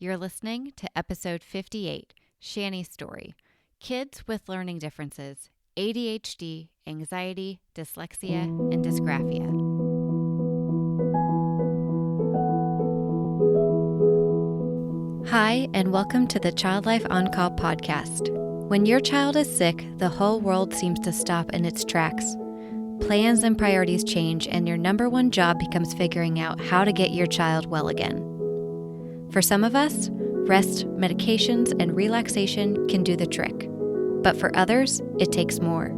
You're listening to episode 58, Shani's story. Kids with learning differences, ADHD, anxiety, dyslexia, and dysgraphia. Hi, and welcome to the Child Life On Call podcast. When your child is sick, the whole world seems to stop in its tracks. Plans and priorities change, and your number one job becomes figuring out how to get your child well again. For some of us, rest, medications, and relaxation can do the trick. But for others, it takes more.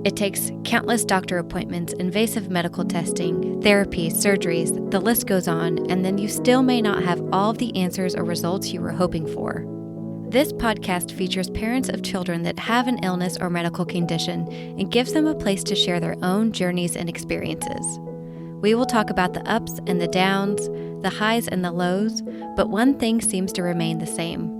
It takes countless doctor appointments, invasive medical testing, therapy, surgeries, the list goes on, and then you still may not have all of the answers or results you were hoping for. This podcast features parents of children that have an illness or medical condition and gives them a place to share their own journeys and experiences. We will talk about the ups and the downs, the highs and the lows, but one thing seems to remain the same.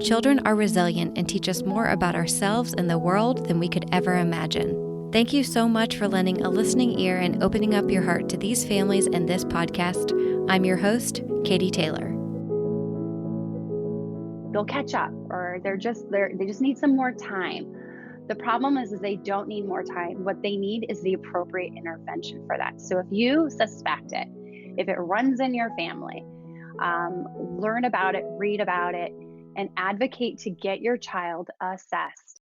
Children are resilient and teach us more about ourselves and the world than we could ever imagine. Thank you so much for lending a listening ear and opening up your heart to these families and this podcast. I'm your host, Katie Taylor. They'll catch up, or they just need some more time. The problem is they don't need more time. What they need is the appropriate intervention for that. So if you suspect it, if it runs in your family, learn about it, read about it, and advocate to get your child assessed.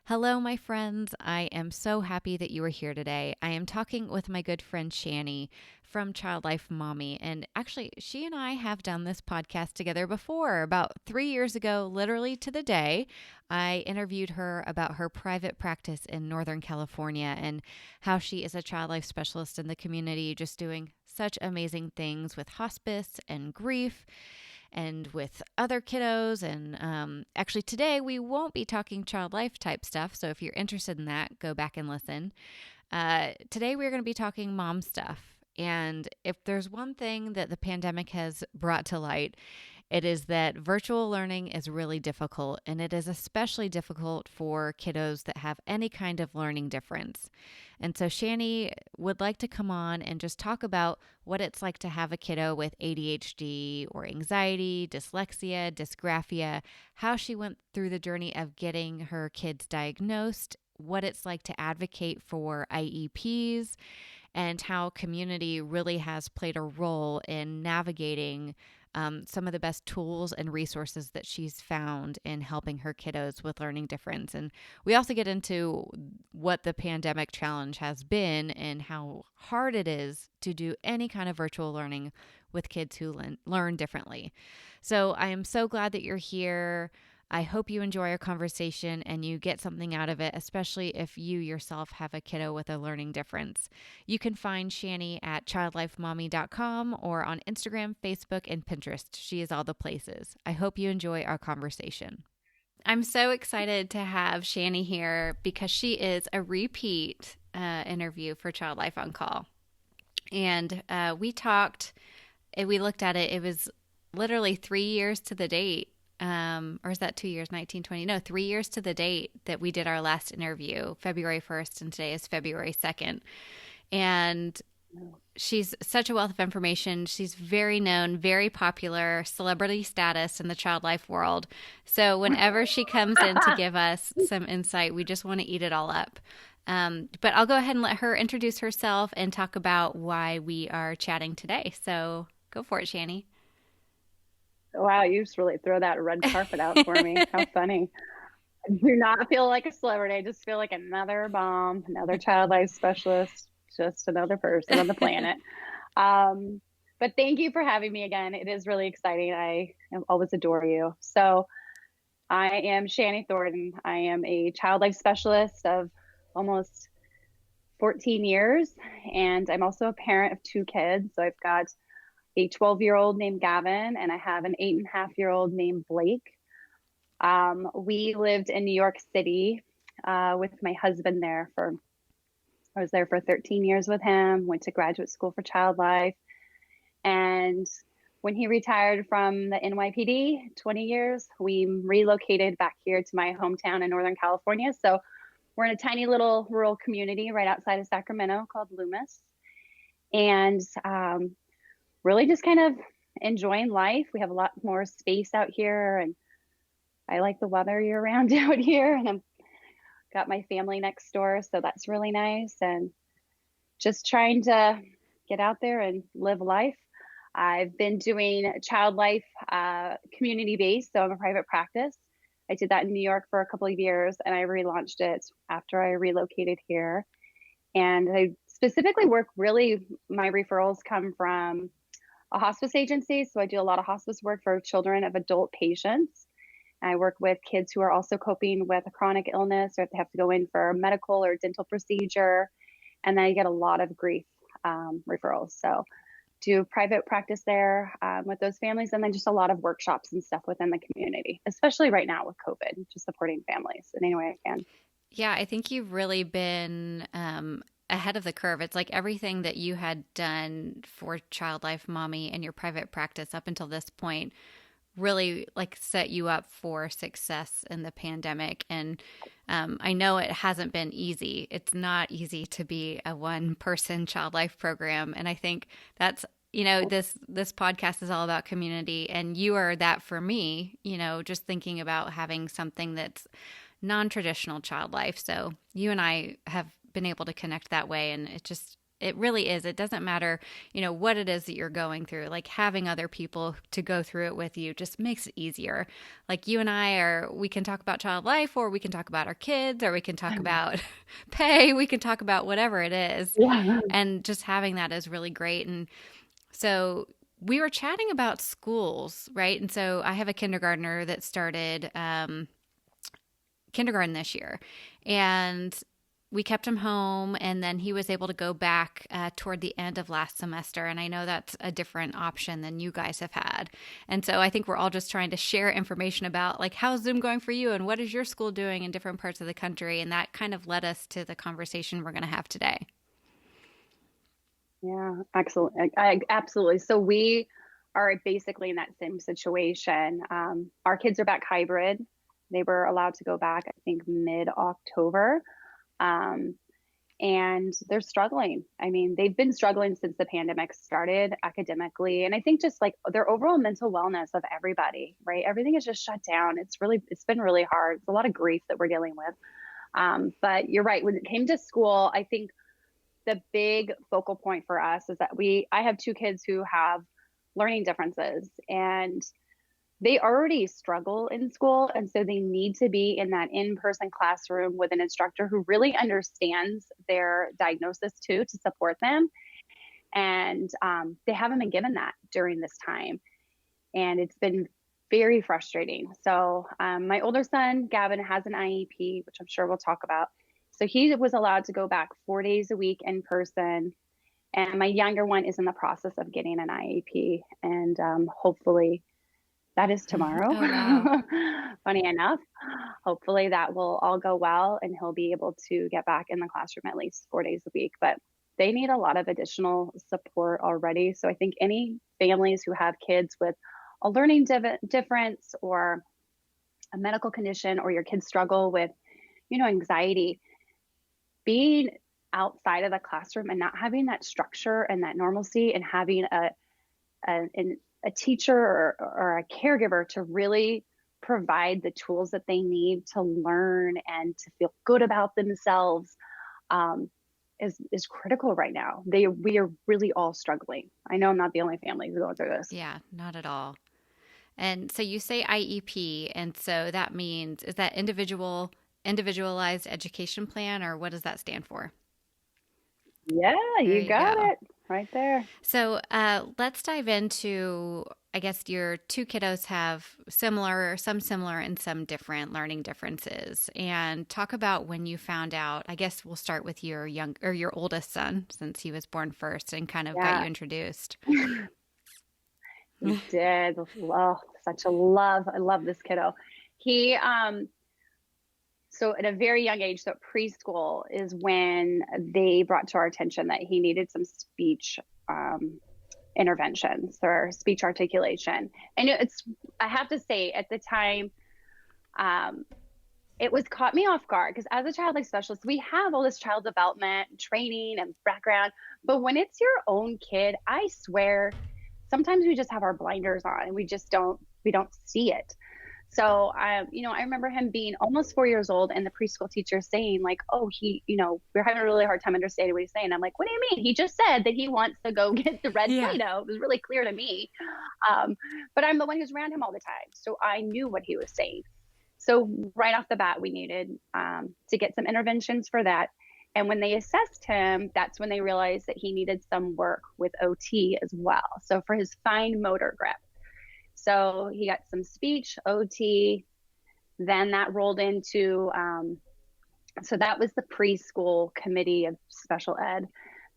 Hello, my friends. I am so happy that you are here today. I am talking with my good friend Shani from Child Life Mommy. And actually, she and I have done this podcast together before. About 3 years ago, literally to the day, I interviewed her about her private practice in Northern California and how she is a child life specialist in the community, just doing such amazing things with hospice and grief and with other kiddos. And actually today we won't be talking child life type stuff. So if you're interested in that, go back and listen. Today we're going to be talking mom stuff. And if there's one thing that the pandemic has brought to light, it is that virtual learning is really difficult, and it is especially difficult for kiddos that have any kind of learning difference. And so Shani would like to come on and just talk about what it's like to have a kiddo with ADHD or anxiety, dyslexia, dysgraphia, how she went through the journey of getting her kids diagnosed, what it's like to advocate for IEPs, and how community really has played a role in navigating some of the best tools and resources that she's found in helping her kiddos with learning difference. And we also get into what the pandemic challenge has been and how hard it is to do any kind of virtual learning with kids who learn differently. So I am so glad that you're here. I hope you enjoy our conversation and you get something out of it, especially if you yourself have a kiddo with a learning difference. You can find Shani at childlifemommy.com or on Instagram, Facebook, and Pinterest. She is all the places. I hope you enjoy our conversation. I'm so excited to have Shani here because she is a repeat interview for Child Life On Call. And we talked, we looked at it, it was literally 3 years to the date. Or is that 2 years, 1920? No, 3 years to the date that we did our last interview, February 1st, and today is February 2nd. And she's such a wealth of information. She's very known, very popular, celebrity status in the child life world. So whenever she comes in to give us some insight, we just want to eat it all up. But I'll go ahead and let her introduce herself and talk about why we are chatting today. So go for it, Shani. Wow, you just really throw that red carpet out for me. How funny. I do not feel like a celebrity. I just feel like another mom, another child life specialist, just another person on the planet. But thank you for having me again. It is really exciting. I always adore you. So I am Shani Thornton. I am a child life specialist of almost 14 years, and I'm also a parent of 2 kids. So I've got a 12-year-old named Gavin, and I have an 8.5-year-old named Blake. We lived in New York City with my husband there I was there for 13 years with him, went to graduate school for child life. And when he retired from the NYPD, 20 years, we relocated back here to my hometown in Northern California. So we're in a tiny little rural community right outside of Sacramento called Loomis. And really just kind of enjoying life. We have a lot more space out here, and I like the weather year round out here. And I've got my family next door, so that's really nice. And just trying to get out there and live life. I've been doing child life community based, so I'm a private practice. I did that in New York for a couple of years and I relaunched it after I relocated here. And I specifically work really, my referrals come from a hospice agency. So I do a lot of hospice work for children of adult patients. I work with kids who are also coping with a chronic illness or if they have to go in for a medical or dental procedure. And then I get a lot of grief referrals. So do private practice there with those families, and then just a lot of workshops and stuff within the community, especially right now with COVID, just supporting families in any way I can. Yeah, I think you've really been ahead of the curve. It's like everything that you had done for Child Life Mommy and your private practice up until this point really like set you up for success in the pandemic. And I know it hasn't been easy. It's not easy to be a one person child life program. And I think that's, this podcast is all about community, and you are that for me, just thinking about having something that's non-traditional child life. So you and I have been able to connect that way. And it really is. It doesn't matter, what it is that you're going through. Like having other people to go through it with you just makes it easier. Like you and we can talk about child life, or we can talk about our kids, or we can talk about pay. We can talk about whatever it is. Yeah. And just having that is really great. And so we were chatting about schools, right? And so I have a kindergartner that started kindergarten this year. And we kept him home, and then he was able to go back toward the end of last semester. And I know that's a different option than you guys have had. And so I think we're all just trying to share information about like, how's Zoom going for you and what is your school doing in different parts of the country? And that kind of led us to the conversation we're going to have today. Yeah, excellent. Absolutely. So we are basically in that same situation. Our kids are back hybrid. They were allowed to go back, I think, mid-October. And they're struggling. I mean, they've been struggling since the pandemic started academically. And I think just like their overall mental wellness of everybody, right? Everything is just shut down. It's been really hard. It's a lot of grief that we're dealing with. But you're right. When it came to school, I think the big focal point for us is that I have two kids who have learning differences, and they already struggle in school. And so they need to be in that in-person classroom with an instructor who really understands their diagnosis too, to support them. And they haven't been given that during this time. And it's been very frustrating. So my older son, Gavin, has an IEP, which I'm sure we'll talk about. So he was allowed to go back 4 days a week in person. And my younger one is in the process of getting an IEP. And hopefully that is tomorrow. Oh, wow. Funny enough, hopefully that will all go well and he'll be able to get back in the classroom at least 4 days a week. But they need a lot of additional support already. So I think any families who have kids with a learning difference or a medical condition, or your kids struggle with, anxiety, being outside of the classroom and not having that structure and that normalcy, and having a teacher or a caregiver to really provide the tools that they need to learn and to feel good about themselves is critical right now. We are really all struggling. I know I'm not the only family who's going through this. Yeah, not at all. And so you say IEP, and so that means, is that individualized education plan, or what does that stand for? Yeah, There you you got go. it right there. So let's dive into, I guess your two kiddos have some similar and some different learning differences, and talk about when you found out. I guess we'll start with your oldest son, since he was born first and kind of got Yeah, you introduced. he did. Oh, such a love. I love this kiddo. He So at a very young age, so preschool is when they brought to our attention that he needed some speech interventions or speech articulation. And I have to say, at the time, it was caught me off guard because as a child life specialist, we have all this child development training and background. But when it's your own kid, I swear sometimes we just have our blinders on and we don't see it. So I remember him being almost 4 years old and the preschool teacher saying like, oh, we're having a really hard time understanding what he's saying. I'm like, what do you mean? He just said that he wants to go get the red Yeah. Play-Doh. It was really clear to me. But I'm the one who's around him all the time. So I knew what he was saying. So right off the bat, we needed to get some interventions for that. And when they assessed him, that's when they realized that he needed some work with OT as well. So for his fine motor grip. So he got some speech, OT, then that rolled into, so that was the preschool committee of special ed.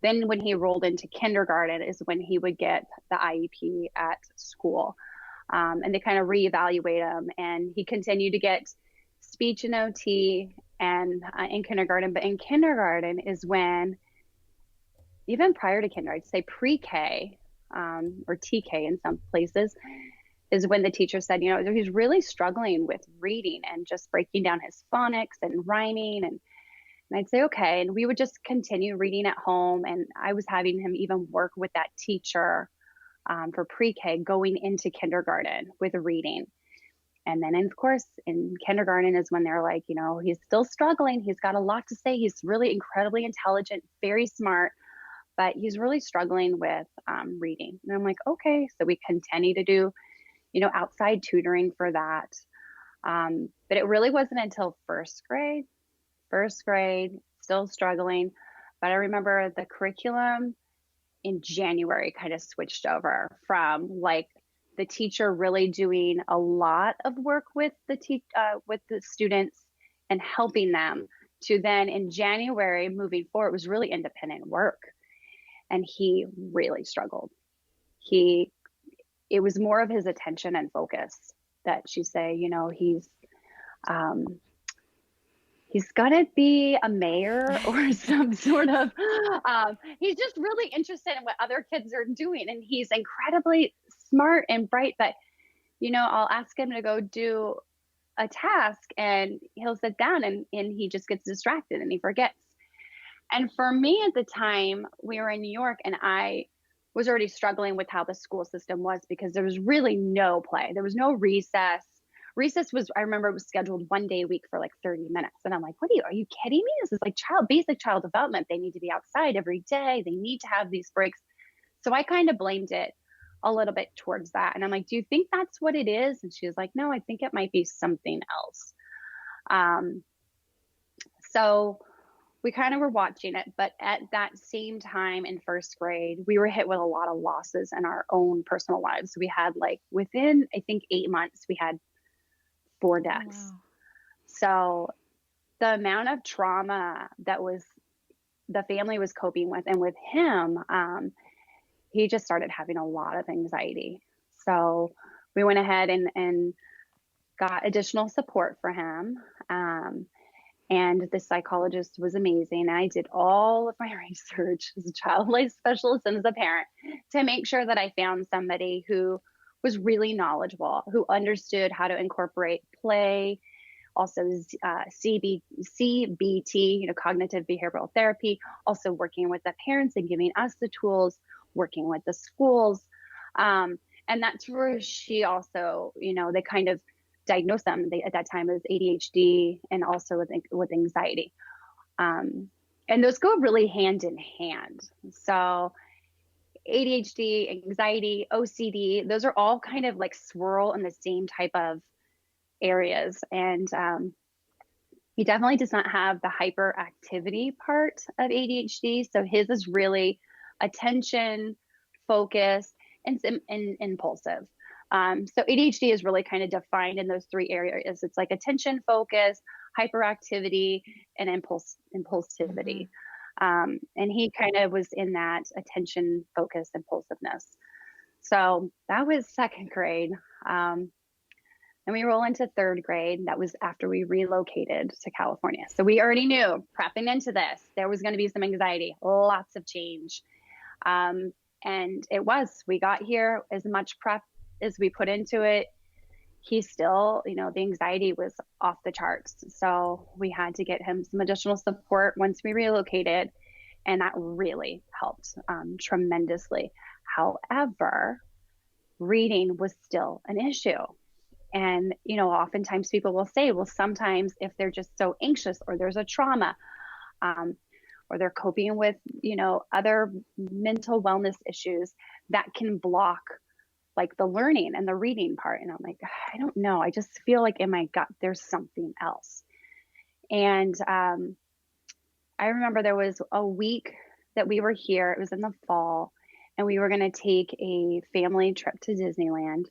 Then when he rolled into kindergarten is when he would get the IEP at school. And they kind of reevaluate him. And he continued to get speech and OT and in kindergarten. But in kindergarten is when, even prior to kindergarten, I'd say pre-K or TK in some places, is when the teacher said, he's really struggling with reading and just breaking down his phonics and rhyming. And I'd say, okay. And we would just continue reading at home. And I was having him even work with that teacher for pre-K going into kindergarten with reading. And then, of course, in kindergarten is when they're like, he's still struggling. He's got a lot to say. He's really incredibly intelligent, very smart, but he's really struggling with reading. And I'm like, okay. So we continue to do, outside tutoring for that. But it really wasn't until first grade, still struggling. But I remember the curriculum in January kind of switched over from like the teacher really doing a lot of work with with the students and helping them to then in January moving forward was really independent work. And he really struggled. It was more of his attention and focus that she say, he's gonna be a mayor or some sort of he's just really interested in what other kids are doing, and he's incredibly smart and bright, but I'll ask him to go do a task and he'll sit down and he just gets distracted and he forgets. And for me at the time, we were in New York and I was already struggling with how the school system was because there was really no play. There was no recess. Recess was, I remember it was scheduled 1 day a week for like 30 minutes. And I'm like, are you kidding me? This is like basic child development. They need to be outside every day. They need to have these breaks. So I kind of blamed it a little bit towards that. And I'm like, do you think that's what it is? And she was like, no, I think it might be something else. So we kind of were watching it, but at that same time in first grade, we were hit with a lot of losses in our own personal lives. We had like within, I think 8 months, we had 4 deaths. Wow. So the amount of trauma that the family was coping with, and with him, he just started having a lot of anxiety. So we went ahead and got additional support for him. And the psychologist was amazing. I did all of my research as a child life specialist and as a parent to make sure that I found somebody who was really knowledgeable, who understood how to incorporate play, also CBT, cognitive behavioral therapy, also working with the parents and giving us the tools, working with the schools. And that's where she also, they kind of diagnosed them at that time as ADHD and also with anxiety. And those go really hand in hand. So ADHD, anxiety, OCD, those are all kind of like swirl in the same type of areas. And he definitely does not have the hyperactivity part of ADHD. So his is really attention, focus, and impulsive. So ADHD is really kind of defined in those 3 areas. It's like attention, focus, hyperactivity, and impulsivity. And he kind of was in that attention, focus, impulsiveness. So that was second grade. And we roll into third grade. That was after we relocated to California. So we already knew prepping into this, there was going to be some anxiety, lots of change. And we got here, as much prep as we put into it, he still, the anxiety was off the charts. So we had to get him some additional support once we relocated. And that really helped tremendously. However, reading was still an issue. And, oftentimes people will say, well, sometimes if they're just so anxious or there's a trauma, um, or they're coping with, other mental wellness issues, that can block like the learning and the reading part. And I'm like, I don't know. I just feel like in my gut, there's something else. And I remember there was a week that we were here. It was in the fall, and we were going to take a family trip to Disneyland.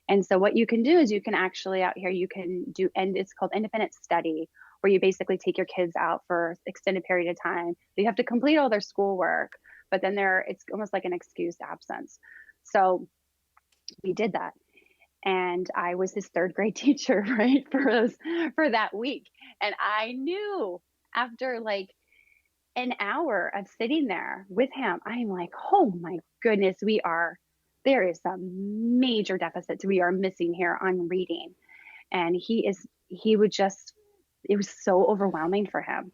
And so what you can do is you can actually out here, you can do, and it's called independent study, where you basically take your kids out for extended period of time. They have to complete all their schoolwork, but then it's almost like an excused absence. So we did that. And I was his third grade teacher, right, for that week. And I knew after like an hour of sitting there with him, I'm like, oh my goodness, there is some major deficits we are missing here on reading. And he would just, it was so overwhelming for him.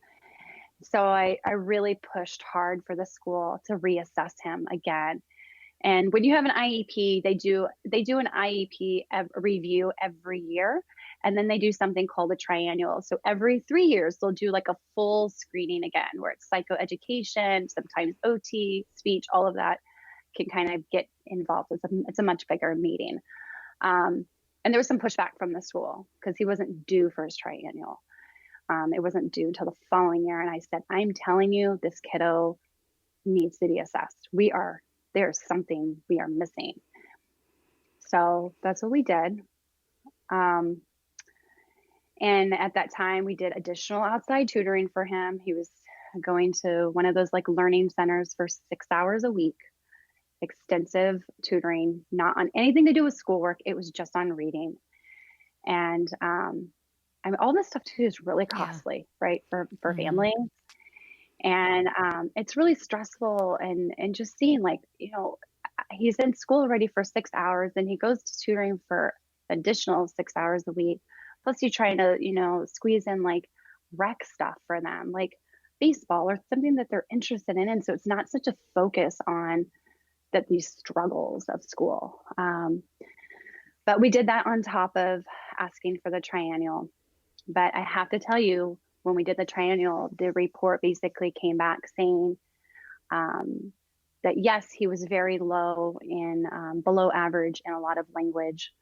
So I really pushed hard for the school to reassess him again. And when you have an IEP, they do an IEP review every year, and then they do something called a triennial. So every 3 years, they'll do like a full screening again, where it's psychoeducation, sometimes OT, speech, all of that can kind of get involved. It's a much bigger meeting. And there was some pushback from the school because he wasn't due for his triennial. It wasn't due until the following year. And I said, I'm telling you, this kiddo needs to be assessed. There's something we are missing. So that's what we did. And at that time, we did additional outside tutoring for him. He was going to one of those like learning centers for 6 hours a week, extensive tutoring, not on anything to do with schoolwork. It was just on reading. And I mean, all this stuff too is really costly, right, for families. And it's really stressful, and just seeing like, he's in school already for 6 hours, and he goes to tutoring for additional 6 hours a week. Plus you're trying to, squeeze in like rec stuff for them, like baseball or something that they're interested in. And so it's not such a focus on these struggles of school. But we did that on top of asking for the triennial. But I have to tell you, when we did the triennial, the report basically came back saying that yes, he was very low in below average in a lot of language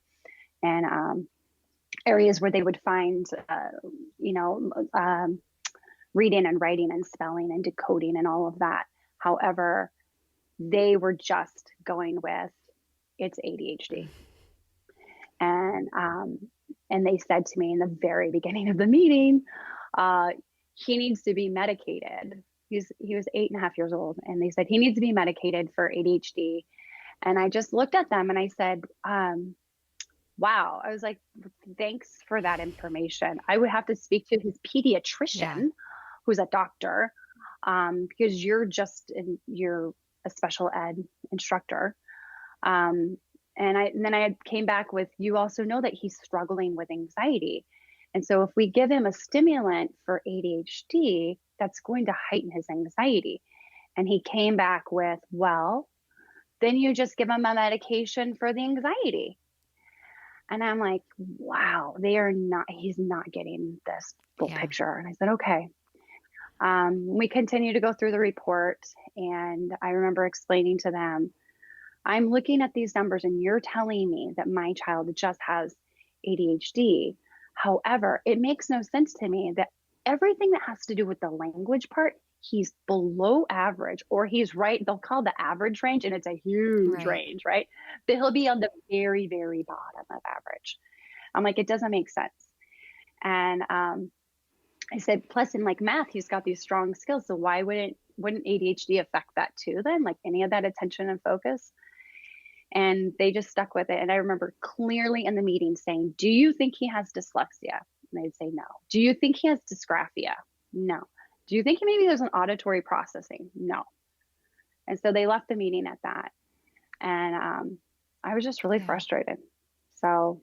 and areas where they would find, reading and writing and spelling and decoding and all of that. However, they were just going with it's ADHD. And they said to me in the very beginning of the meeting, he needs to be medicated. He was 8.5 years old, and they said he needs to be medicated for ADHD. And I just looked at them and I said, wow. I was like, thanks for that information. I would have to speak to his pediatrician, who's a doctor, because you're a special ed instructor. And then I came back with, you also know that he's struggling with anxiety. And so if we give him a stimulant for ADHD, that's going to heighten his anxiety. And he came back with, well, then you just give him a medication for the anxiety. And I'm like, wow, he's not getting this full picture. And I said, okay. We continue to go through the report. And I remember explaining to them, I'm looking at these numbers and you're telling me that my child just has ADHD. However, it makes no sense to me that everything that has to do with the language part, he's below average, or he's right. They'll call the average range, and it's a huge range, right? But he'll be on the very, very bottom of average. I'm like, it doesn't make sense. And I said, plus in like math, he's got these strong skills. So why wouldn't ADHD affect that too then? Like any of that attention and focus? And they just stuck with it. And I remember clearly in the meeting saying, do you think he has dyslexia? And they'd say, no. Do you think he has dysgraphia? No. Do you think maybe there's an auditory processing? No. And so they left the meeting at that. And I was just really frustrated. So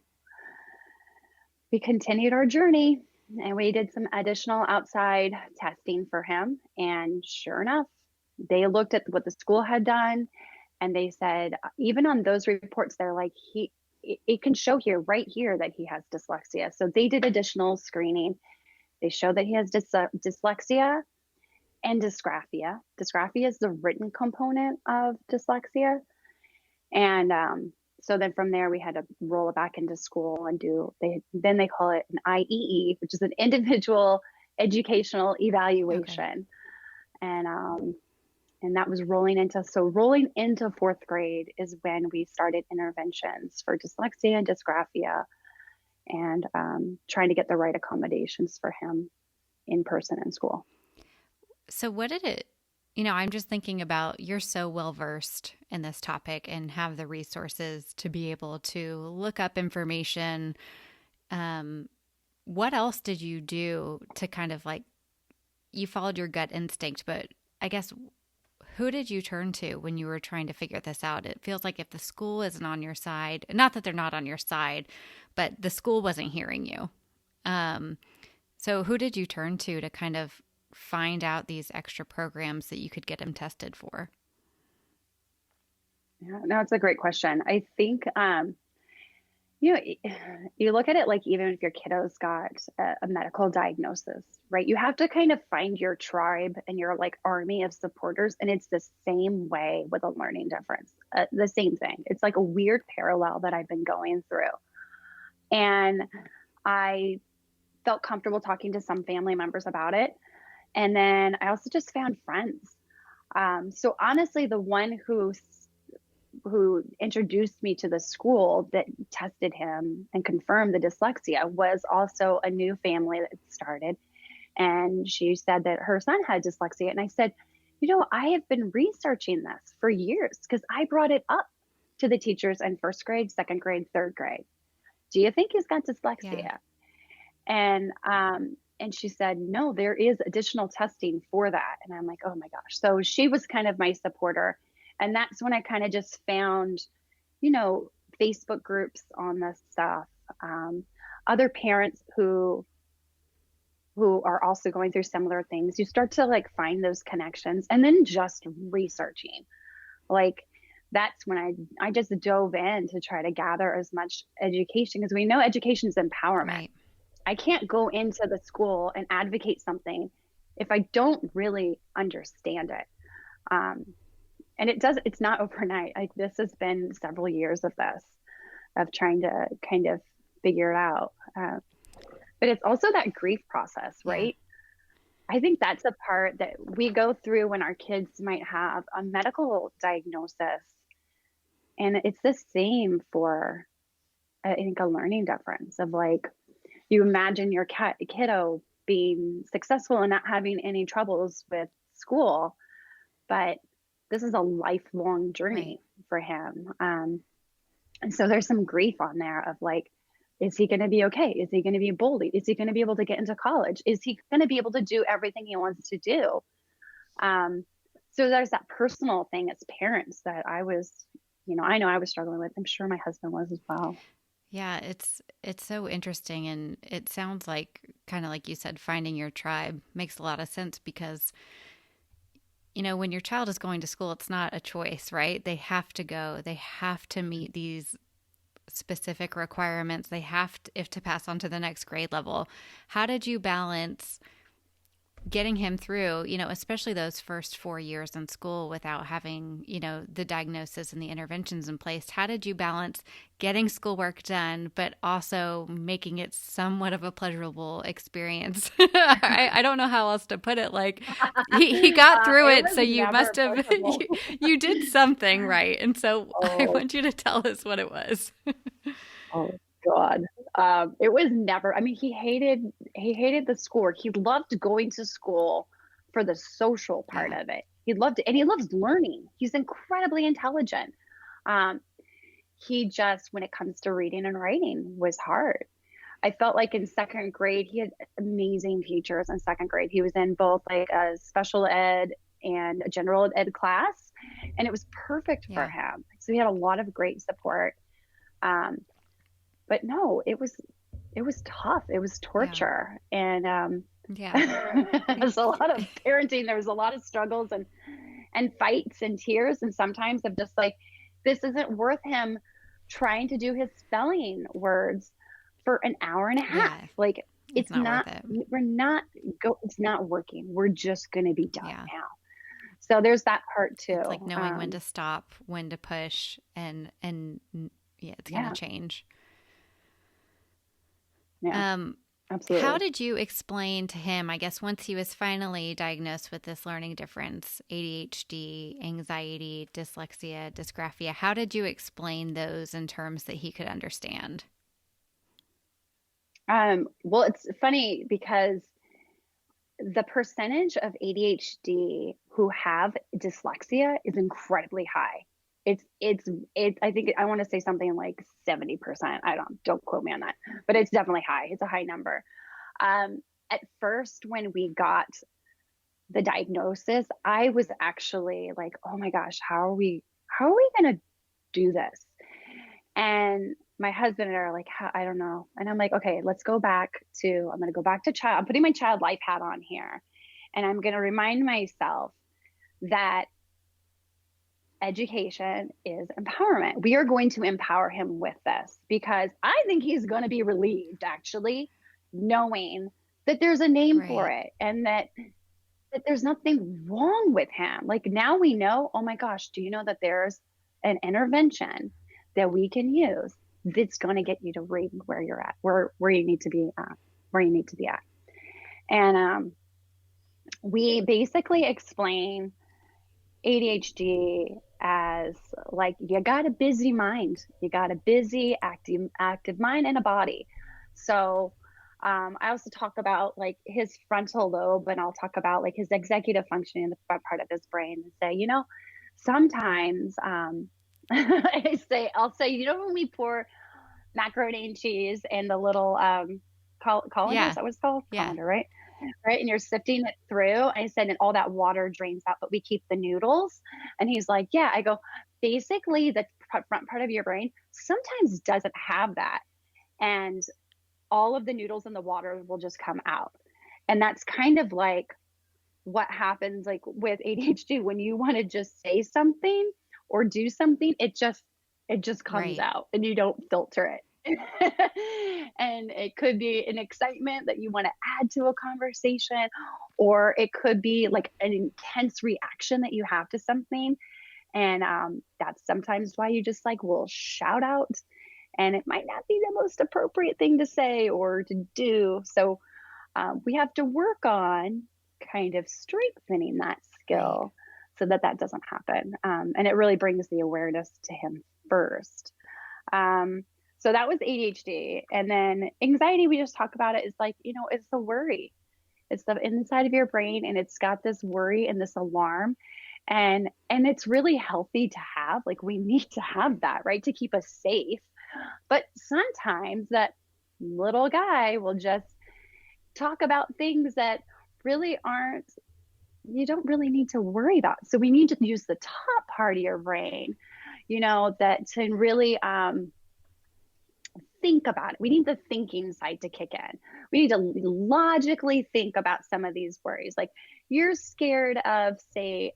we continued our journey and we did some additional outside testing for him. And sure enough, they looked at what the school had done And they said, even on those reports, they're like, it can show here, right here, that he has dyslexia. So they did additional screening. They showed that he has dyslexia and dysgraphia. Dysgraphia is the written component of dyslexia. And so then from there, we had to roll it back into school and then they call it an IEE, which is an individual educational Okay. evaluation. And and that was rolling into fourth grade is when we started interventions for dyslexia and dysgraphia, and trying to get the right accommodations for him in person in school. So, what did it, I'm just thinking about you're so well versed in this topic and have the resources to be able to look up information. Um, what else did you do to kind of like, you followed your gut instinct, but I guess who did you turn to when you were trying to figure this out? It feels like if the school isn't on your side, not that they're not on your side, but the school wasn't hearing you. Um, so who did you turn to kind of find out these extra programs that you could get him tested for? Yeah, no, it's a great question. I think you know, you look at it like even if your kiddo's got a medical diagnosis, right? You have to kind of find your tribe and your like army of supporters. And it's the same way with a learning difference, the same thing. It's like a weird parallel that I've been going through. And I felt comfortable talking to some family members about it. And then I also just found friends. So honestly, the one who introduced me to the school that tested him and confirmed the dyslexia was also a new family that started. And she said that her son had dyslexia. And I said, I have been researching this for years because I brought it up to the teachers in first grade, second grade, third grade. Do you think he's got Yeah. dyslexia? And she said, no, there is additional testing for that. And I'm like, oh my gosh. So she was kind of my supporter. And that's when I kind of just found, you know, Facebook groups on this stuff, other parents who are also going through similar things. You start to like find those connections, and then just researching. Like that's when I just dove in to try to gather as much education, because we know education is empowerment. Right. I can't go into the school and advocate something if I don't really understand it. Um, and it's not overnight. Like this has been several years of this, of trying to kind of figure it out. But it's also that grief process, Yeah. right? I think that's a part that we go through when our kids might have a medical diagnosis. And it's the same for, I think, a learning difference of like, you imagine your kiddo being successful and not having any troubles with school, but this is a lifelong Right. journey for him. And so there's some grief on there of like, is he going to be okay? Is he going to be bullied? Is he going to be able to get into college? Is he going to be able to do everything he wants to do? Um, so there's that personal thing as parents that I know I was struggling with. I'm sure my husband was as well. Yeah, it's so interesting, and it sounds like kind of like you said, finding your tribe makes a lot of sense because when your child is going to school, it's not a choice, right? They have to go. They have to meet these specific requirements. They have to, if to pass on to the next grade level. How did you balance getting him through, especially those first 4 years in school without having, the diagnosis and the interventions in place? How did you balance getting schoolwork done, but also making it somewhat of a pleasurable experience? I don't know how else to put it. Like he got through It it. was So you never must have, pleasurable. you did something right. And so I Oh, want you to tell us what it was. oh God. It was never, I mean, he hated the schoolwork. He loved going to school for the social part Yeah. of it. He loved it, and he loves learning. He's incredibly intelligent. Um, he just, when it comes to reading and writing, was hard. I felt like in second grade, he had amazing teachers in second grade. He was in both like a special ed and a general ed class, and it was perfect for Yeah. him. So he had a lot of great support. Um, but no, it was tough. It was Yeah. torture, and Yeah. it was a lot of parenting. There was a lot of struggles, and fights and tears, and sometimes of just like, this isn't worth him trying to do his spelling words for an hour and a half. Yeah. Like, It's it's not not, worth it. we're not it's not working. We're just going to be done Yeah. now. So there's that part It's like too. knowing when to stop, when to push, and yeah, it's going to Yeah, change. yeah, Um, how absolutely. did you explain to him, I guess, once he was finally diagnosed with this learning difference, ADHD, anxiety, dyslexia, dysgraphia, how did you explain those in terms that he could understand? Well, it's funny because the percentage of ADHD who have dyslexia is incredibly high. It's I think I want to say something like 70%. I don't quote me on that, but it's definitely high. It's a high number. At first when we got the diagnosis, I was actually like, "Oh my gosh, how are we going to do this?" And my husband and I are like, I don't know. And I'm like, okay, I'm going to go back to child. I'm putting my child life hat on here. And I'm going to remind myself that education is empowerment. We are going to empower him with this because I think he's going to be relieved, actually, knowing that there's a name for Right. it and that there's nothing wrong with him. Like now we know, oh my gosh, do you know that there's an intervention that we can use that's going to get you to read where you're at, where you need to be at, where you need to be at. And we basically explain ADHD as like you got a busy mind, you got a busy active mind and a body. So I also talk about like his frontal lobe, and I'll talk about like his executive functioning in the front part of his brain, and say, sometimes I'll say, when we pour macaroni and cheese in the little colander, is Yeah. that what it's called? Yeah. Colander, right? Right. And you're sifting it through. I said, and all that water drains out, but we keep the noodles. And he's like, yeah. I go, basically, the front part of your brain sometimes doesn't have that. And all of the noodles in the water will just come out. And that's kind of like what happens like with ADHD when you want to just say something or do something, it just comes Right. out and you don't filter it. And it could be an excitement that you want to add to a conversation, or it could be like an intense reaction that you have to something. And that's sometimes why you just like will shout out, and it might not be the most appropriate thing to say or to do. So we have to work on kind of strengthening that Right. skill so that that doesn't happen. And it really brings the awareness to him first. Um, so that was ADHD. And then anxiety, we just talk about it. It's like, it's the worry. It's the inside of your brain, and it's got this worry and this alarm. And it's really healthy to have. Like we need to have that, right? To keep us safe. But sometimes that little guy will just talk about things that really aren't, you don't really need to worry about. So we need to use the top part of your brain, that to really think about it. We need the thinking side to kick in. We need to logically think about some of these worries. Like you're scared of, say,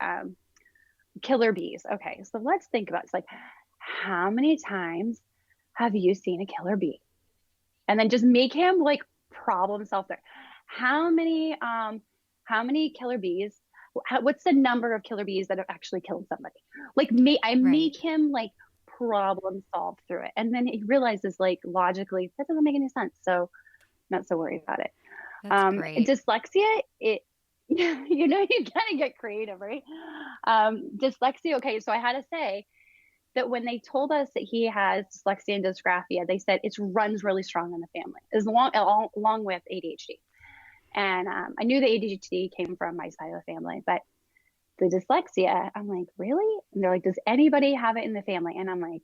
killer bees. Okay, so let's think about it. It's like, how many times have you seen a killer bee? And then just make him like problem solve there. How many how many killer bees? What's the number of killer bees that have actually killed somebody? Like I Right. make him like problem solve through it, and then he realizes like logically that doesn't make any sense. So not so worried about it. That's great. Dyslexia, it you gotta get creative, right? Dyslexia. Okay, so I had to say that when they told us that he has dyslexia and dysgraphia, they said it runs really strong in the family, along with ADHD. And I knew the ADHD came from my side of the family, but the dyslexia, I'm like, really? And they're like, does anybody have it in the family? And I'm like,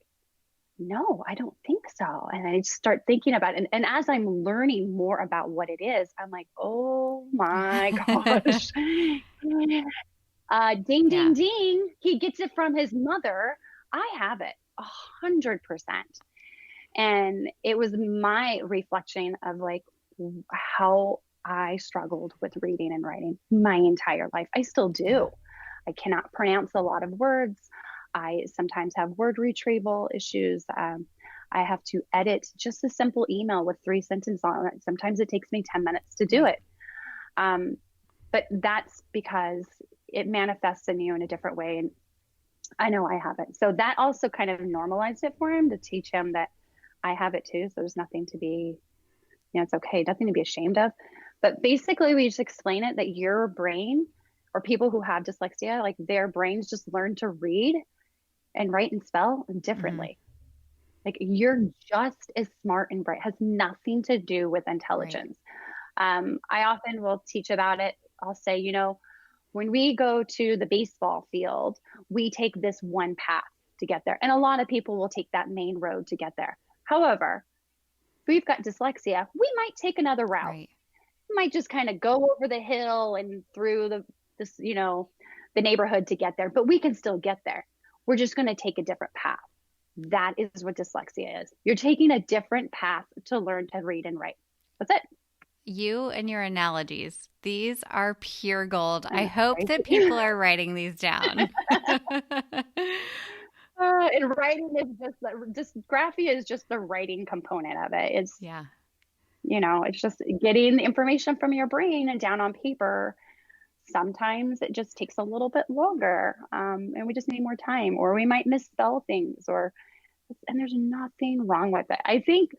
no, I don't think so. And I just start thinking about it. And as I'm learning more about what it is, I'm like, oh my gosh. Ding, Yeah. ding, ding. He gets it from his mother. I have it 100%. And it was my reflection of like how I struggled with reading and writing my entire life. I still Yeah. do. I cannot pronounce a lot of words. I sometimes have word retrieval issues. I have to edit just a simple email with 3 sentences on it. Sometimes it takes me 10 minutes to do Right. it. Um, but that's because it manifests in you in a different way. And I know I have it. So that also kind of normalized it for him to teach him that I have it too. So there's nothing to be, it's okay, nothing to be ashamed of. But basically, we just explain it that your brain or people who have dyslexia, like their brains just learn to read and write and spell Hmm. differently. Like you're just as smart and bright, has nothing to do with Right. intelligence. I often will teach about it. I'll say, when we go to the baseball field, we take this one path to get there. And a lot of people will take that main road to get there. However, if we've got dyslexia, we might take another route. Right. We might just kind of go over the hill and through this, the neighborhood to get there, but we can still get there. We're just going to take a different path. That is what dyslexia is. You're taking a different path to learn to read and write. That's it. You and your analogies, these are pure gold. I I know, hope right? that people are writing these down. And writing is just graphia is just the writing component of it. Yeah. It's just getting the information from your brain and down on paper. Sometimes it just takes a little bit longer, and we just need more time, or we might misspell things, and there's nothing wrong with it. I think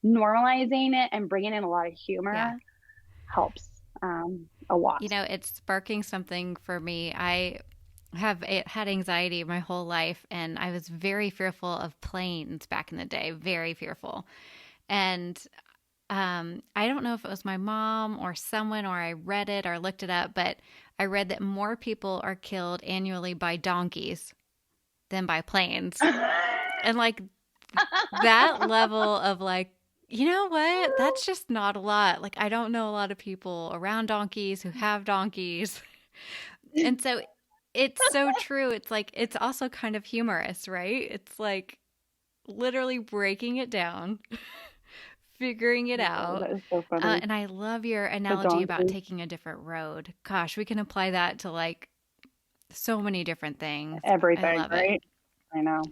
normalizing it and bringing in a lot of Yeah. humor helps a lot. It's sparking something for me. I have had anxiety my whole life, and I was very fearful of planes back in the day, very fearful. And I don't know if it was my mom or someone, or I read it or looked it up, but I read that more people are killed annually by donkeys than by planes. And like that level of like, you know what? That's just not a lot. Like, I don't know a lot of people around donkeys who have donkeys. And so it's so true. It's like, it's also kind of humorous, right? It's like literally breaking it down, figuring it Oh, out. that is so funny. And I love your The analogy about donkey, taking a different road. Gosh, we can apply that to like so many different things. I everything, love it. right? I know.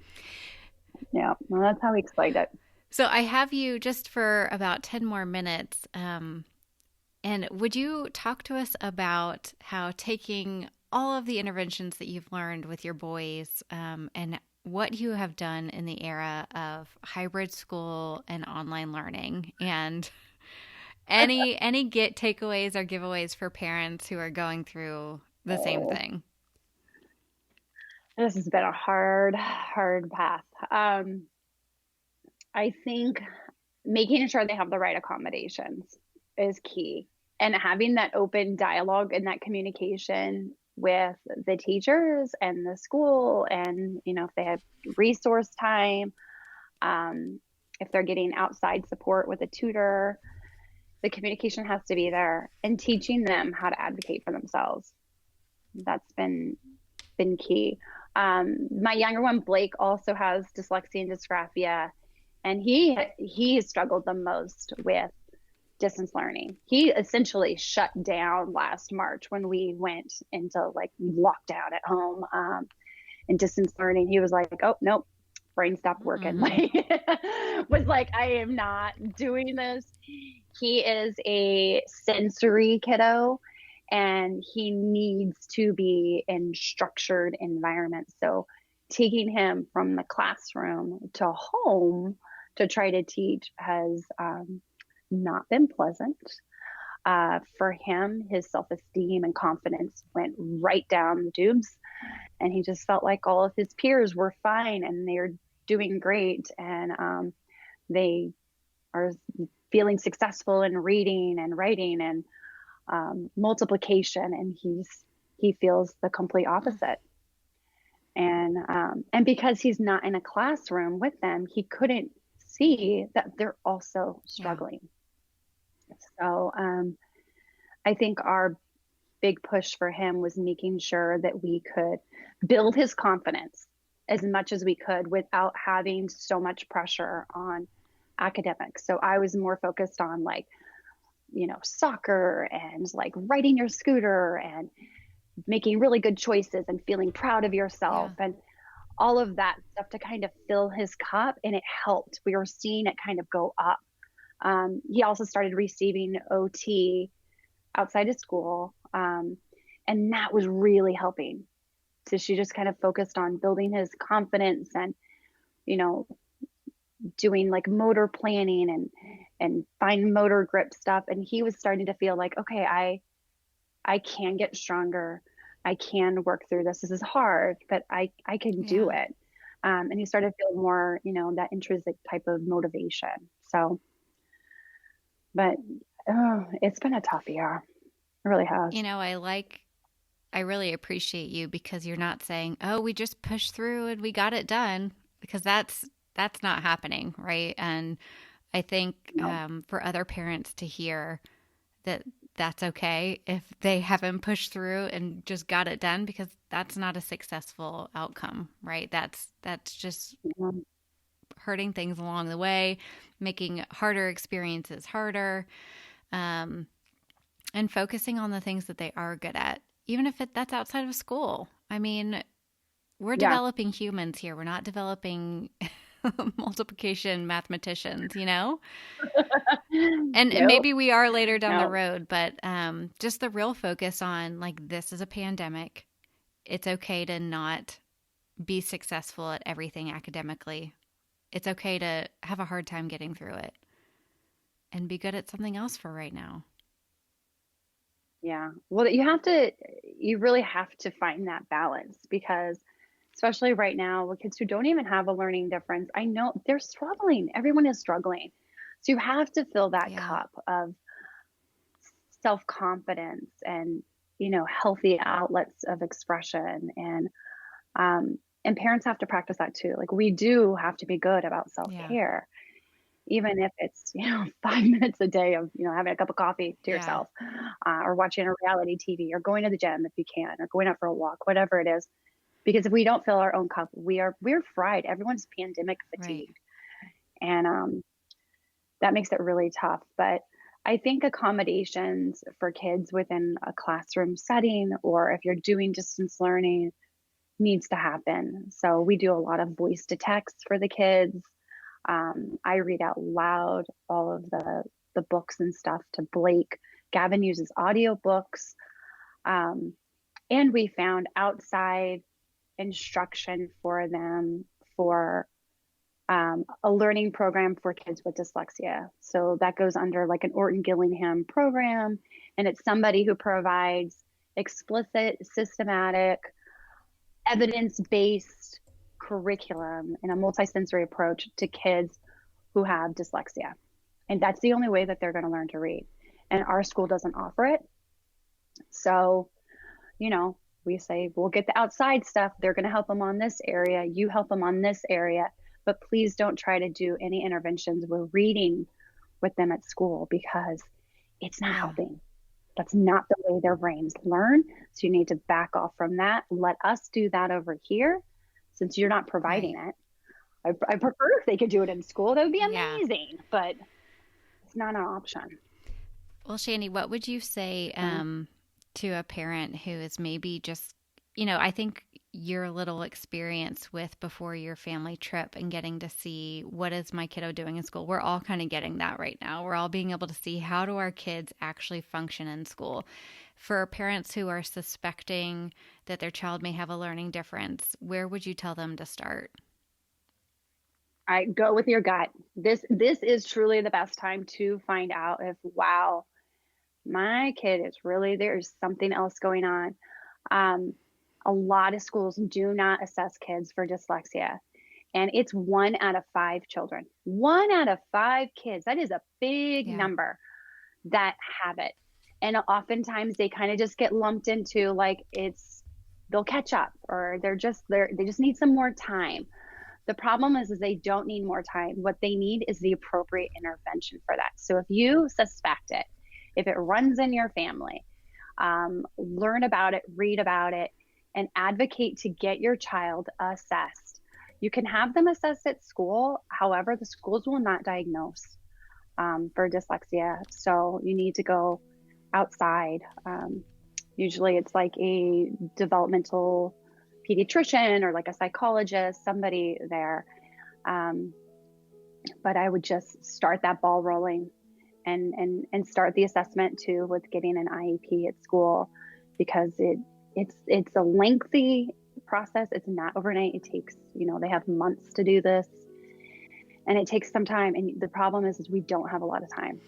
Yeah, well, that's how we explained it. So I have you just for about 10 more minutes. And would you talk to us about how taking all of the interventions that you've learned with your boys and what you have done in the era of hybrid school and online learning, and any get takeaways or giveaways for parents who are going through the same Oh, thing? this has been a hard, hard path. I think making sure they have the right accommodations is key, and having that open dialogue and that communication with the teachers and the school, and if they have resource time, um, if they're getting outside support with a tutor, the communication has to be there, and teaching them how to advocate for themselves. That's been key. My younger one, Blake, also has dyslexia and dysgraphia, and he has struggled the most with distance learning. He essentially shut down last March when we went into like lockdown at home, and distance learning. He was like, "Oh nope, brain stopped working." Mm-hmm. Like, was like, "I am not doing this." He is a sensory kiddo, and he needs to be in structured environments. So taking him from the classroom to home to try to teach has not been pleasant. For him, his self esteem and confidence went right down the tubes, and he just felt like all of his peers were fine and they're doing great, and they are feeling successful in reading and writing and multiplication, and he feels the complete opposite. And because he's not in a classroom with them, he couldn't see that they're also Yeah. struggling. So I think our big push for him was making sure that we could build his confidence as much as we could without having so much pressure on academics. So I was more focused on like, soccer and like riding your scooter and making really good choices and feeling proud of yourself Yeah. and all of that stuff to kind of fill his cup. And it helped. We were seeing it kind of go up. He also started receiving OT outside of school. And that was really helping. So she just kind of focused on building his confidence and, you know, doing like motor planning and fine motor grip stuff. And he was starting to feel like, okay, I can get stronger. I can work through this. This is hard, but I can do Yeah. it. And he started to feel more, that intrinsic type of motivation. So, but it's been a tough year. It really has. You know, I really appreciate you because you're not saying, "Oh, we just pushed through and we got it done," because that's not happening, right? And I think No. for other parents to hear that that's okay if they haven't pushed through and just got it done, because that's not a successful outcome, right? That's just Um, hurting things along the way, making harder experiences harder, um, and focusing on the things that they are good at, even if that's outside of school. I mean, we're yeah. developing humans here. We're not developing multiplication mathematicians, you know? And Nope. maybe we are later down the No. road, but just the real focus on like this is a pandemic. It's okay to not be successful at everything academically. It's okay to have a hard time getting through it and be good at something else for right now. Yeah. Well, you really have to find that balance because, especially right now, with kids who don't even have a learning difference, I know they're struggling. Everyone is struggling. So you have to fill that Yeah. cup of self confidence and, healthy outlets of expression. And parents have to practice that too. Like we do have to be good about self Yeah. care, even if it's 5 minutes a day of having a cup of coffee to Yeah. yourself, or watching a reality TV, or going to the gym if you can, or going out for a walk, whatever it is. Because if we don't fill our own cup, we're fried. Everyone's pandemic Right. fatigued, and that makes it really tough. But I think accommodations for kids within a classroom setting, or if you're doing distance learning, needs to happen. So we do a lot of voice to text for the kids. I read out loud all of the books and stuff to Blake. Gavin uses audiobooks. Um, and we found outside instruction for them for a learning program for kids with dyslexia. So that goes under like an Orton Gillingham program. And it's somebody who provides explicit, systematic, evidence based curriculum and a multisensory approach to kids who have dyslexia. And that's the only way that they're going to learn to read. And our school doesn't offer it. So, you know, we say, we'll get the outside stuff. They're going to help them on this area. You help them on this area. But please don't try to do any interventions with reading with them at school because it's not Yeah. helping. That's not the way their brains learn. So you need to back off from that. Let us do that over here since you're not providing Right. it. I prefer if they could do it in school. That would be Yeah. amazing, but it's not an option. Well, Shani, what would you say So, to a parent who is maybe just, I think your little experience with before your family trip and getting to see what is my kiddo doing in school. We're all kind of getting that right now. We're all being able to see how do our kids actually function in school. For parents who are suspecting that their child may have a learning difference, where would you tell them to start? I go with your gut. This is truly the best time to find out if wow, my kid is really there's something else going on. Um, a lot of schools do not assess kids for dyslexia, and it's 1 out of 5 children. 1 out of 5 kids. That is a big Yeah. number that have it. And oftentimes they kind of just get lumped into like they'll catch up or they just need some more time. The problem is they don't need more time. What they need is the appropriate intervention for that. So if you suspect it, if it runs in your family, learn about it, read about it, and advocate to get your child assessed. You can have them assessed at school. However, the schools will not diagnose for dyslexia. So you need to go outside, Usually it's like a developmental pediatrician or like a psychologist, somebody there. Um, but I would just start that ball rolling and start the assessment too with getting an IEP at school, because it's a lengthy process. It's not overnight. It takes, they have months to do this, and it takes some time. And the problem is we don't have a lot of time.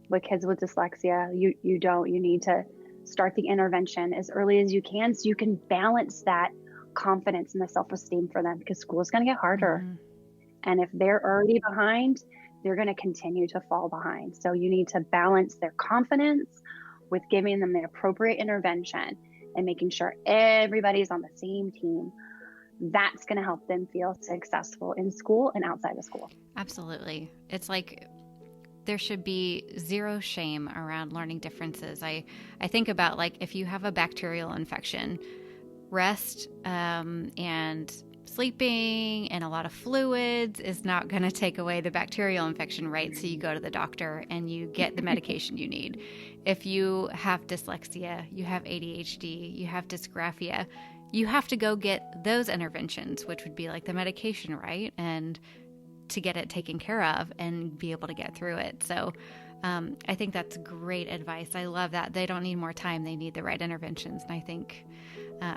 With kids with dyslexia, you need to start the intervention as early as you can, so you can balance that confidence and the self-esteem for them, because school is going to get harder. Mm-hmm. And if they're already behind, they're going to continue to fall behind. So you need to balance their confidence with giving them the appropriate intervention and making sure everybody's on the same team. That's going to help them feel successful in school and outside of school. Absolutely. It's like there should be zero shame around learning differences. I think about, like, if you have a bacterial infection, rest and sleeping and a lot of fluids is not going to take away the bacterial infection, right? So you go to the doctor and you get the medication you need. If you have dyslexia, you have ADHD, you have dysgraphia, you have to go get those interventions, which would be like the medication, right? And to get it taken care of and be able to get through it. So I think that's great advice. I love that. They don't need more time. They need the right interventions. And I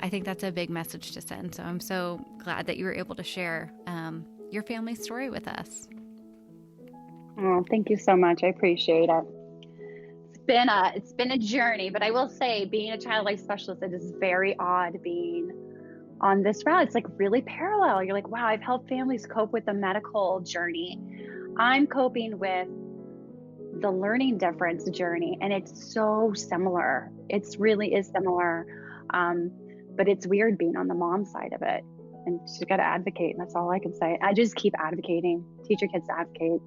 think that's a big message to send. So I'm so glad that you were able to share your family's story with us. Oh, thank you so much. I appreciate it. It's been a journey, but I will say, being a child life specialist, it is very odd being on this route. It's like really parallel. You're like, wow, I've helped families cope with the medical journey. I'm coping with the learning difference journey, and it's so similar. It really is similar. But it's weird being on the mom side of it, and you got to advocate. And that's all I can say. I just keep advocating. Teach your kids to advocate.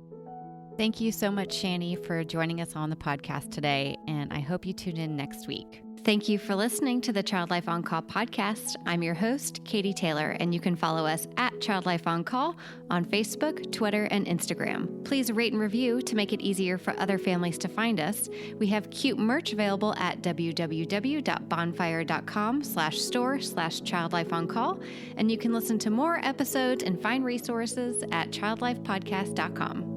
Thank you so much, Shani, for joining us on the podcast today, and I hope you tune in next week. Thank you for listening to the Child Life On Call podcast. I'm your host, Katie Taylor, and you can follow us at Child Life On Call on Facebook, Twitter, and Instagram. Please rate and review to make it easier for other families to find us. We have cute merch available at www.bonfire.com/store/childlifeoncall, and you can listen to more episodes and find resources at childlifepodcast.com.